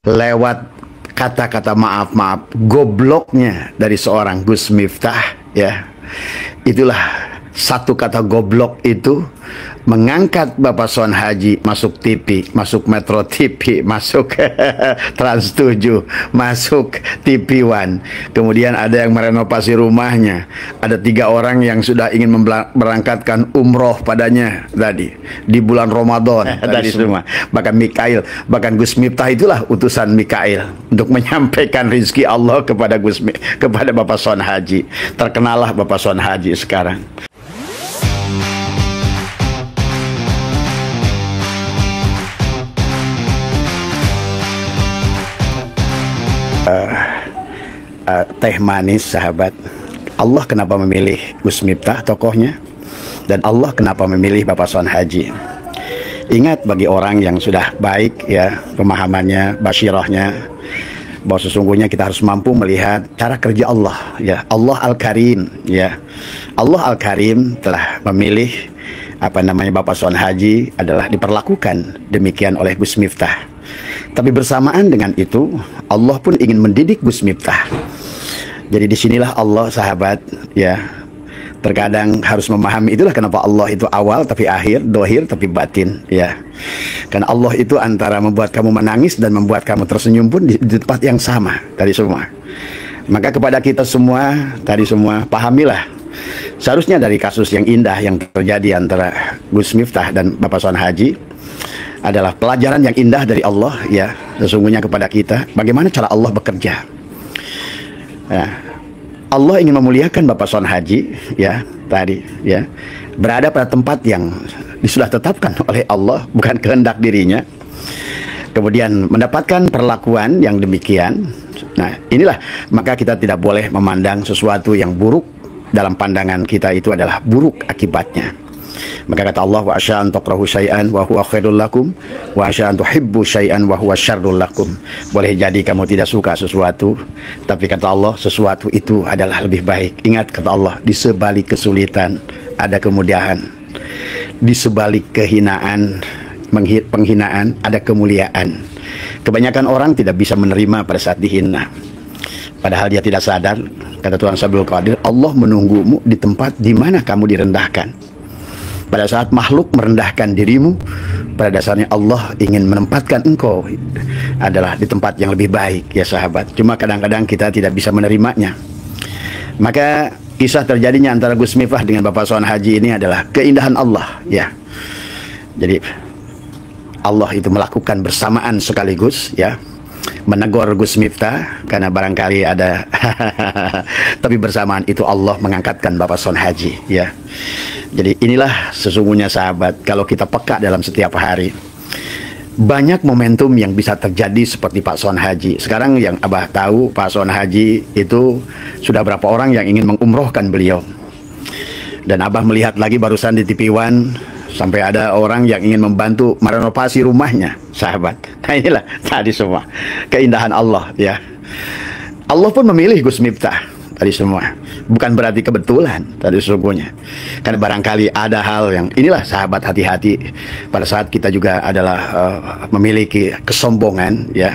lewat kata-kata maaf gobloknya dari seorang Gus Miftah, ya. Itulah satu kata goblok itu mengangkat Bapak Son Haji masuk TV, masuk Metro TV, masuk Trans 7, masuk TV One. Kemudian ada yang merenovasi rumahnya. Ada 3 orang yang sudah ingin berangkatkan umroh padanya tadi di bulan Ramadan tadi semua. Bahkan Mikail, bahkan Gus Miftah itulah utusan Mikail untuk menyampaikan rizki Allah kepada kepada Bapak Son Haji. Terkenalah Bapak Son Haji sekarang. Teh manis sahabat, Allah kenapa memilih Gus Miftah tokohnya, dan Allah kenapa memilih Bapak Son Haji. Ingat, bagi orang yang sudah baik ya pemahamannya, basyirahnya, bahwa sesungguhnya kita harus mampu melihat cara kerja Allah, ya. Allah Al-Karim, ya. Allah Al-Karim telah memilih Bapak Son Haji adalah diperlakukan demikian oleh Gus Miftah. Tapi bersamaan dengan itu, Allah pun ingin mendidik Gus Miftah. Jadi disinilah Allah sahabat, ya, terkadang harus memahami, itulah kenapa Allah itu awal tapi akhir, dohir tapi batin, ya. Karena Allah itu antara membuat kamu menangis dan membuat kamu tersenyum pun di tempat yang sama tadi semua. Maka kepada kita semua tadi semua, pahamilah, seharusnya dari kasus yang indah yang terjadi antara Gus Miftah dan Bapak Son Haji adalah pelajaran yang indah dari Allah, ya, sesungguhnya kepada kita bagaimana cara Allah bekerja. Ya, Allah ingin memuliakan Bapak Son Haji, ya, tadi, ya, berada pada tempat yang sudah tetapkan oleh Allah, bukan kehendak dirinya. Kemudian mendapatkan perlakuan yang demikian. Nah, inilah maka kita tidak boleh memandang sesuatu yang buruk dalam pandangan kita itu adalah buruk akibatnya. Maka kata Allah, wa asya an takrahu syai'an wa huwa khairul lakum wa asya an tuhibbu syai'an wa huwa syarrul lakum. Boleh jadi kamu tidak suka sesuatu, tapi kata Allah sesuatu itu adalah lebih baik. Ingat kata Allah, di sebalik kesulitan ada kemudahan, di sebalik kehinaan, penghinaan ada kemuliaan. Kebanyakan orang tidak bisa menerima pada saat dihina, padahal dia tidak sadar. Kata Tuhan Sabdul Qadir, Allah menunggumu di tempat di mana kamu direndahkan. Pada saat makhluk merendahkan dirimu, pada dasarnya Allah ingin menempatkan engkau adalah di tempat yang lebih baik, ya sahabat. Cuma kadang-kadang kita tidak bisa menerimanya. Maka kisah terjadinya antara Gus Miftah dengan Bapak Son Haji ini adalah keindahan Allah, ya. Jadi Allah itu melakukan bersamaan sekaligus, ya, menegur Gus Miftah karena barangkali ada tapi bersamaan itu Allah mengangkatkan Bapak Son Haji, ya. Jadi inilah sesungguhnya sahabat, kalau kita peka dalam setiap hari, banyak momentum yang bisa terjadi seperti Pak Son Haji. Sekarang yang Abah tahu, Pak Son Haji itu sudah berapa orang yang ingin mengumrohkan beliau. Dan Abah melihat lagi barusan di TV One, sampai ada orang yang ingin membantu merenovasi rumahnya, sahabat. Nah inilah tadi semua keindahan Allah, ya. Allah pun memilih Gus Miftah tadi semua, bukan berarti kebetulan tadi sesungguhnya. Karena barangkali ada hal yang inilah sahabat, hati-hati pada saat kita juga adalah memiliki kesombongan, ya.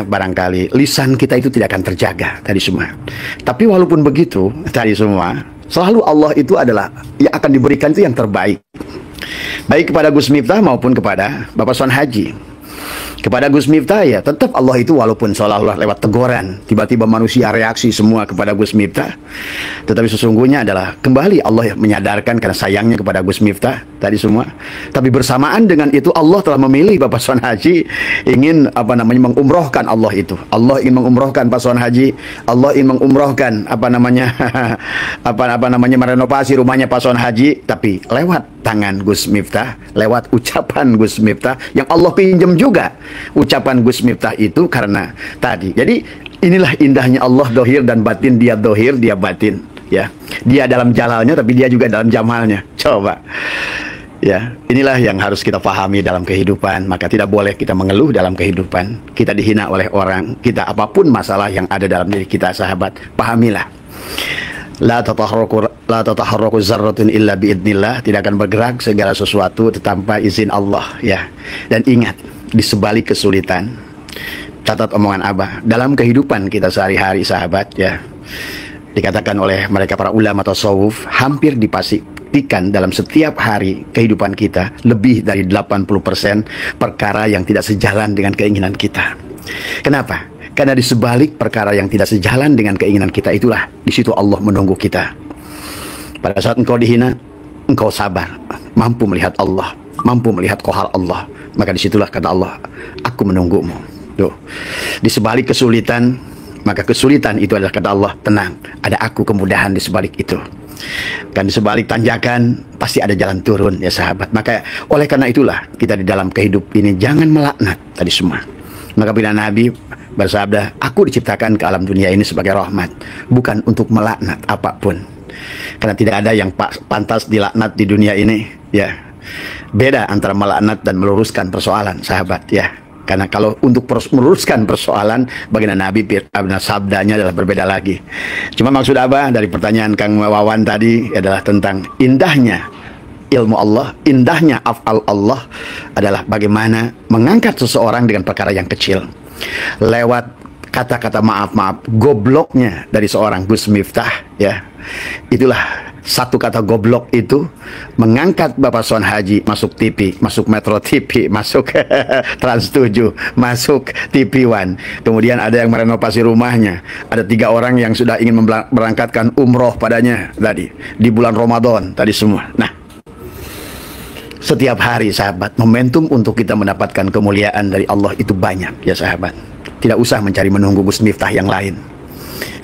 Barangkali lisan kita itu tidak akan terjaga tadi semua. Tapi walaupun begitu tadi semua, selalu Allah itu adalah yang akan diberikan itu yang terbaik, baik kepada Gus Miftah maupun kepada Bapak Son Haji. Kepada Gus Miftah, ya, tetap Allah itu walaupun seolah-olah lewat teguran, tiba-tiba manusia reaksi semua kepada Gus Miftah, tetapi sesungguhnya adalah kembali Allah menyadarkan karena sayangnya kepada Gus Miftah tadi semua. Tapi bersamaan dengan itu Allah telah memilih Bapak Son Haji ingin mengumrohkan Allah itu. Allah ingin mengumrohkan Pak Son Haji, Allah ingin mengumrohkan merenovasi rumahnya Pak Son Haji, tapi lewat tangan Gus Miftah, lewat ucapan Gus Miftah yang Allah pinjam juga ucapan Gus Miftah itu karena tadi. Jadi inilah indahnya Allah, dohir dan batin. Dia dohir, dia batin, ya. Dia dalam jalalnya tapi dia juga dalam jamalnya. Coba, ya, inilah yang harus kita pahami dalam kehidupan. Maka tidak boleh kita mengeluh dalam kehidupan. Kita dihina oleh orang, kita apapun masalah yang ada dalam diri kita, sahabat, pahamilah. La tataharraku zarratun illa biidnillah. Tidak akan bergerak segala sesuatu tanpa izin Allah, ya. Dan ingat, di sebalik kesulitan. Catat omongan Abah, dalam kehidupan kita sehari-hari sahabat ya, dikatakan oleh mereka para ulama tasawuf, hampir dipastikan dalam setiap hari kehidupan kita lebih dari 80% perkara yang tidak sejalan dengan keinginan kita. Kenapa? Karena di sebalik perkara yang tidak sejalan dengan keinginan kita itulah di situ Allah menunggu kita. Pada saat engkau dihina, engkau sabar, mampu melihat Allah, mampu melihat kohar Allah, maka disitulah kata Allah, aku menunggumu. Tuh. Di sebalik kesulitan, maka kesulitan itu adalah kata Allah, tenang, ada aku kemudahan di sebalik itu. Dan di sebalik tanjakan pasti ada jalan turun ya sahabat. Maka oleh karena itulah kita di dalam kehidupan ini jangan melaknat tadi semua. Maka bila Nabi bersabda, aku diciptakan ke alam dunia ini sebagai rahmat, bukan untuk melaknat apapun. Karena tidak ada yang pantas dilaknat di dunia ini ya. Beda antara melaknat dan meluruskan persoalan sahabat ya. Karena kalau untuk meluruskan persoalan, baginda Nabi sabdanya adalah berbeda lagi. Cuma maksud Abah dari pertanyaan Kang Wawan tadi adalah tentang indahnya ilmu Allah, indahnya af'al Allah adalah bagaimana mengangkat seseorang dengan perkara yang kecil. Lewat kata-kata maaf, gobloknya dari seorang Gus Miftah ya. Itulah satu kata goblok itu mengangkat Bapak Son Haji masuk TV, masuk Metro TV, masuk Trans 7, masuk TV One. Kemudian ada yang merenovasi rumahnya. Ada 3 orang yang sudah ingin berangkatkan umroh padanya tadi di bulan Ramadan tadi semua. Nah, setiap hari sahabat, momentum untuk kita mendapatkan kemuliaan dari Allah itu banyak ya sahabat. Tidak usah mencari menunggu Gus Miftah yang lain.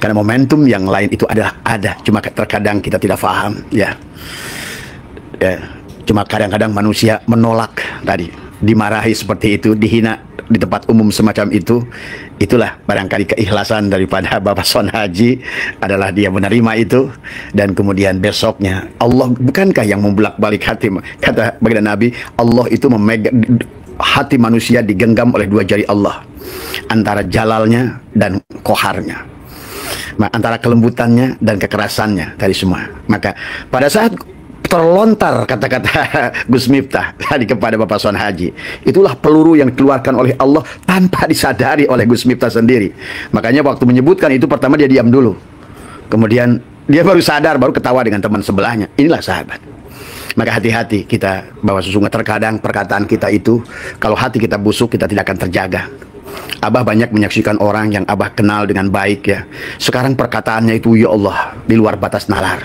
Karena momentum yang lain itu adalah ada, cuma terkadang kita tidak paham ya. Cuma kadang-kadang manusia menolak tadi, dimarahi seperti itu, dihina di tempat umum semacam itu. Itulah barangkali keikhlasan daripada Bapak Son Haji adalah dia menerima itu. Dan kemudian besoknya Allah bukankah yang membolak-balik hati, kata baginda Nabi, Allah itu memegang hati manusia digenggam oleh 2 jari Allah, antara jalalnya dan koharnya, antara kelembutannya dan kekerasannya tadi semua. Maka pada saat terlontar kata-kata Gus Miftah tadi kepada Bapak Son Haji, itulah peluru yang dikeluarkan oleh Allah tanpa disadari oleh Gus Miftah sendiri. Makanya waktu menyebutkan itu pertama dia diam dulu, kemudian dia baru sadar, baru ketawa dengan teman sebelahnya. Inilah sahabat. Maka hati-hati kita, bahwa sesungguhnya terkadang perkataan kita itu, kalau hati kita busuk, kita tidak akan terjaga. Abah banyak menyaksikan orang yang Abah kenal dengan baik ya. Sekarang perkataannya itu ya Allah di luar batas nalar.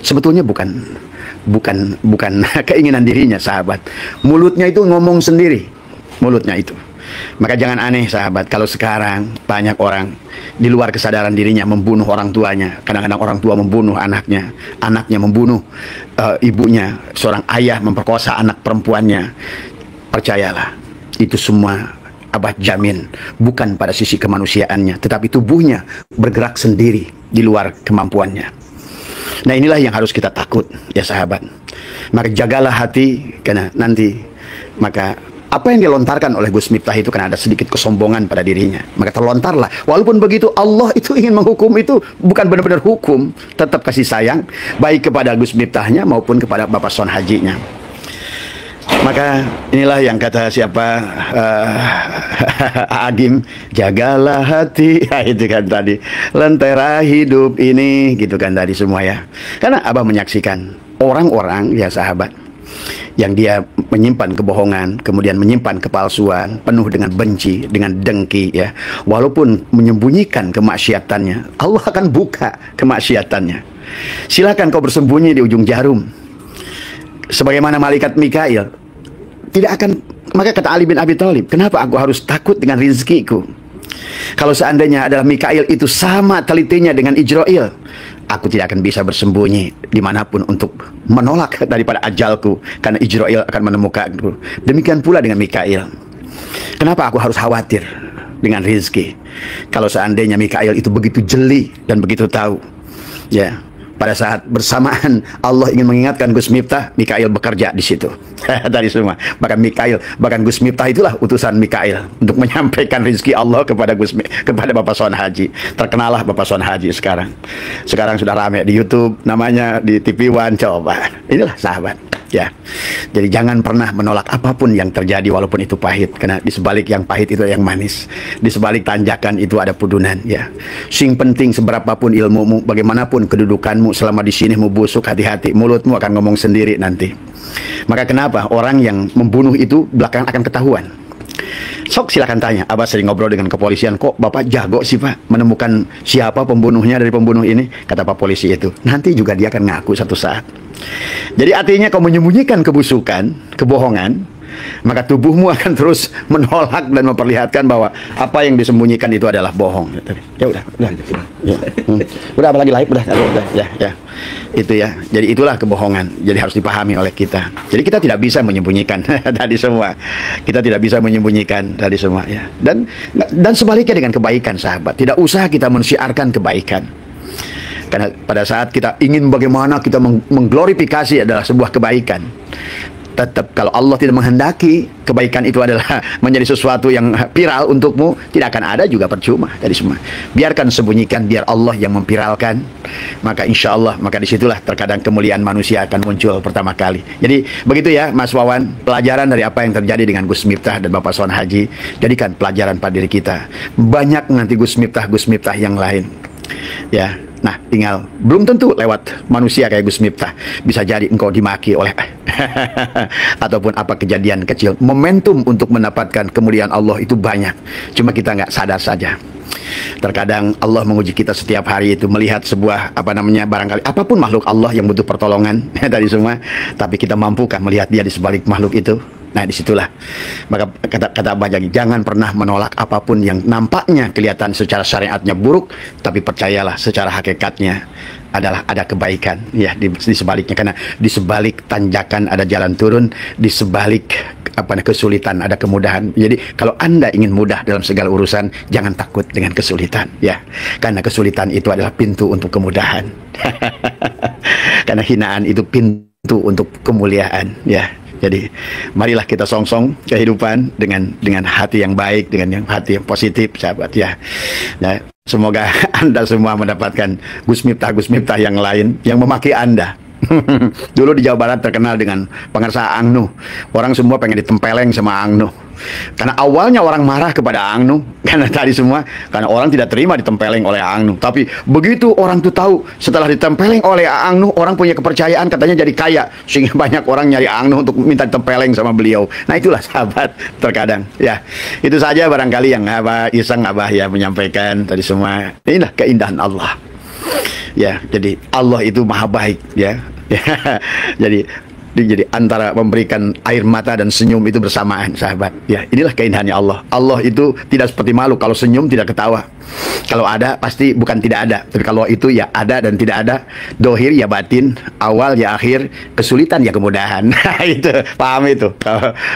Sebetulnya bukan keinginan dirinya sahabat. Mulutnya itu ngomong sendiri, mulutnya itu. Maka jangan aneh sahabat kalau sekarang banyak orang di luar kesadaran dirinya membunuh orang tuanya. Kadang-kadang orang tua membunuh anaknya, anaknya membunuh ibunya, seorang ayah memperkosa anak perempuannya. Percayalah, itu semua Abah jamin bukan pada sisi kemanusiaannya, tetapi tubuhnya bergerak sendiri di luar kemampuannya. Nah, inilah yang harus kita takut ya sahabat. Maka jagalah hati, karena nanti maka apa yang dilontarkan oleh Gus Miftah itu karena ada sedikit kesombongan pada dirinya, maka terlontarlah. Walaupun begitu Allah itu ingin menghukum, itu bukan benar-benar hukum, tetap kasih sayang baik kepada Gus Miftahnya maupun kepada Bapak Son Hajinya. Maka inilah yang kata siapa, Agim, jagalah hati. Ya, itu kan tadi, lentera hidup ini, gitu kan tadi semua ya. Karena Abah menyaksikan orang-orang ya sahabat yang dia menyimpan kebohongan, kemudian menyimpan kepalsuan, penuh dengan benci, dengan dengki ya. Walaupun menyembunyikan kemaksiatannya, Allah akan buka kemaksiatannya. Silakan kau bersembunyi di ujung jarum, sebagaimana malaikat Mikail tidak akan. Maka kata Ali bin Abi Thalib, kenapa aku harus takut dengan rizkiku? Kalau seandainya adalah Mikail itu sama telitinya dengan Ijrail, aku tidak akan bisa bersembunyi dimanapun untuk menolak daripada ajalku, karena Ijrail akan menemukanku. Demikian pula dengan Mikail. Kenapa aku harus khawatir dengan rizki? Kalau seandainya Mikail itu begitu jeli dan begitu tahu ya. Pada saat bersamaan Allah ingin mengingatkan Gus Miftah, Mikail bekerja di situ. Tadi semua. Bahkan Gus Miftah itulah utusan Mikail untuk menyampaikan rezeki Allah kepada Bapak Son Haji. Terkenalah Bapak Son Haji sekarang. Sekarang sudah ramai di YouTube, namanya di TV One. Coba. Inilah sahabat. Ya, jadi jangan pernah menolak apapun yang terjadi walaupun itu pahit, karena di sebalik yang pahit itu ada yang manis, di sebalik tanjakan itu ada pudunan. Ya, sing penting seberapapun ilmumu, bagaimanapun kedudukanmu, selama di sini mau busuk, hati-hati, mulutmu akan ngomong sendiri nanti. Maka kenapa orang yang membunuh itu belakangan akan ketahuan? Sok silakan tanya. Abah sering ngobrol dengan kepolisian, kok Bapak jago sih Pak menemukan siapa pembunuhnya dari pembunuh ini? Kata Pak polisi itu, nanti juga dia akan ngaku satu saat. Jadi artinya kau menyembunyikan kebusukan, kebohongan, maka tubuhmu akan terus menolak dan memperlihatkan bahwa apa yang disembunyikan itu adalah bohong. Ya udah, ya. Udah apalagi live, udah, ya. Itu ya. Jadi itulah kebohongan. Jadi harus dipahami oleh kita. Jadi kita tidak bisa menyembunyikan tadi semua. Kita tidak bisa menyembunyikan tadi semua ya. Dan sebaliknya dengan kebaikan, sahabat. Tidak usah kita mensiarkan kebaikan. Karena pada saat kita ingin bagaimana kita mengglorifikasi adalah sebuah kebaikan, tetap kalau Allah tidak menghendaki kebaikan itu adalah menjadi sesuatu yang viral untukmu, tidak akan ada juga, percuma tadi semua. Biarkan sembunyikan, biar Allah yang memviralkan. Maka insya Allah, maka disitulah terkadang kemuliaan manusia akan muncul pertama kali. Jadi begitu ya Mas Wawan, pelajaran dari apa yang terjadi dengan Gus Miftah dan Bapak Swan Haji, jadikan pelajaran pada diri kita. Banyak nanti Gus Miftah yang lain ya. Nah, tinggal belum tentu lewat manusia kayak Gus Miftah bisa jadi engkau dimaki oleh ataupun apa kejadian kecil. Momentum untuk mendapatkan kemuliaan Allah itu banyak, cuma kita nggak sadar saja. Terkadang Allah menguji kita setiap hari itu, melihat sebuah barangkali apapun makhluk Allah yang butuh pertolongan tadi semua, tapi kita mampukah melihat dia di sebalik makhluk itu? Nah, disitulah maka kata Abah Jagi, jangan pernah menolak apapun yang nampaknya kelihatan secara syariatnya buruk, tapi percayalah secara hakikatnya adalah ada kebaikan ya di sebaliknya. Karena di sebalik tanjakan ada jalan turun, di sebalik kesulitan ada kemudahan. Jadi kalau Anda ingin mudah dalam segala urusan, jangan takut dengan kesulitan ya, karena kesulitan itu adalah pintu untuk kemudahan. Karena hinaan itu pintu untuk kemuliaan ya. Jadi marilah kita songsong kehidupan dengan hati yang baik, dengan hati yang positif, sahabat ya. Nah, semoga Anda semua mendapatkan Gus Miftah yang lain yang memaki Anda. Dulu di Jawa Barat terkenal dengan pengersa Angnu. Orang semua pengen ditempeleng sama Angnu. Karena awalnya orang marah kepada Angnu, karena tadi semua, karena orang tidak terima ditempeleng oleh Angnu. Tapi begitu orang tuh tahu setelah ditempeleng oleh Angnu, orang punya kepercayaan, katanya jadi kaya, sehingga banyak orang nyari Angnu untuk minta ditempeleng sama beliau. Nah, itulah sahabat terkadang ya. Itu saja barangkali yang iseng Abah ya menyampaikan tadi semua. Inilah keindahan Allah. Ya, jadi Allah itu maha baik ya. Jadi antara memberikan air mata dan senyum itu bersamaan, sahabat ya. Inilah keindahannya Allah. Allah itu tidak seperti makhluk. Kalau senyum tidak ketawa, kalau ada pasti bukan tidak ada, tapi kalau itu ya ada dan tidak ada, dohir ya batin, awal ya akhir, kesulitan ya kemudahan. Itu paham itu.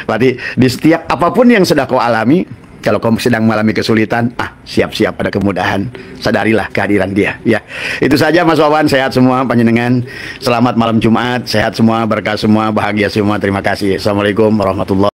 Berarti di setiap apapun yang sudah kau alami, kalau kau sedang mengalami kesulitan, siap-siap ada kemudahan. Sadarilah kehadiran dia. Ya, itu saja Mas Wawan. Sehat semua panjenengan. Selamat malam Jumat. Sehat semua, berkah semua, bahagia semua. Terima kasih. Assalamualaikum warahmatullahi wabarakatuh.